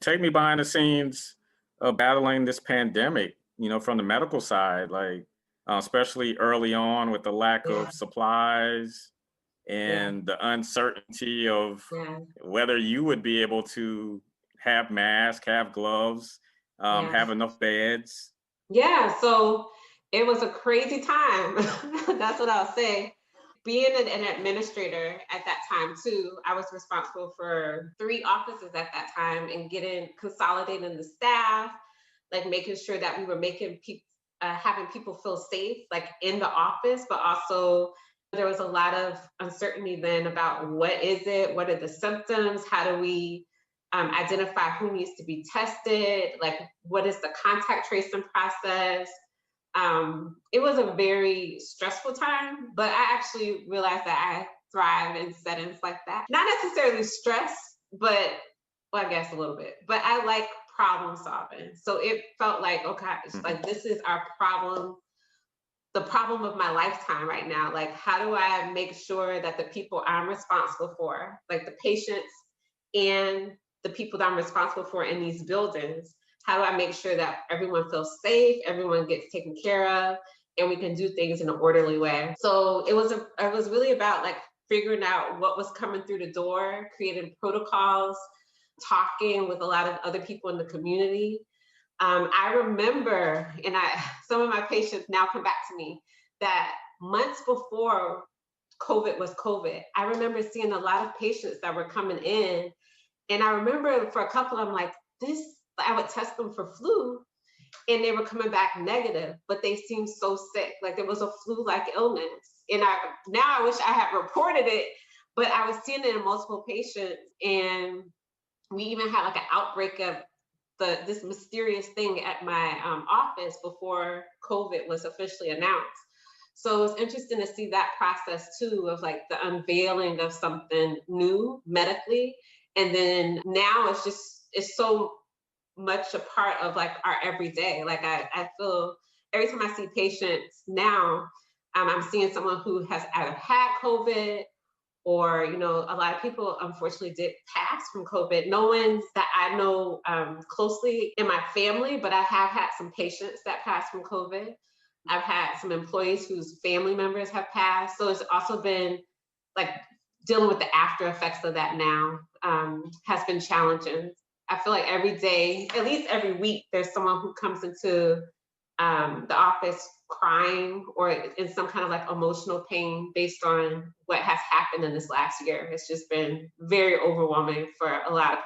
Take me behind the scenes of battling this pandemic, from the medical side, like, especially early on with the lack Yeah, of supplies yeah, and the uncertainty of yeah, whether you would be able to have masks, have gloves, yeah. have enough beds. Yeah, so it was a crazy time. That's what I'll say. Being an administrator at that time too, I was responsible for 3 offices at that time and getting consolidating the staff, like making sure that we were making people having people feel safe, like in the office, but also there was a lot of uncertainty then about what is it, what are the symptoms, how do we identify who needs to be tested, like what is the contact tracing process. It was a very stressful time, but I actually realized that I thrive in settings like that. Not necessarily stress, but well, I guess a little bit. But I like problem solving. So it felt like, okay, it's Mhm. like this is our problem, the problem of my lifetime right now. Like, how do I make sure that the people I'm responsible for, like the patients and the people that I'm responsible for in these buildings, how do I make sure that everyone feels safe, everyone gets taken care of, and we can do things in an orderly way? So it was really about like figuring out what was coming through the door, creating protocols, talking with a lot of other people in the community. I remember, and I some of my patients now come back to me that months before COVID was COVID, I remember seeing a lot of patients that were coming in, and I remember for a couple, I'm like, this. I would test them for flu, and they were coming back negative, but they seemed so sick, like it was a flu-like illness. And I wish I had reported it, but I was seeing it in multiple patients, and we even had like an outbreak of this mysterious thing at my office before COVID was officially announced. So it was interesting to see that process too of like the unveiling of something new medically. And then now it's so much a part of like our everyday. Like I feel every time I see patients now, I'm seeing someone who has either had COVID or a lot of people unfortunately did pass from COVID. No one that I know closely in my family, but I have had some patients that passed from COVID. I've had some employees whose family members have passed. So it's also been like dealing with the after effects of that now has been challenging. I feel like every day, at least every week, there's someone who comes into the office crying or in some kind of like emotional pain based on what has happened in this last year. It's just been very overwhelming for a lot of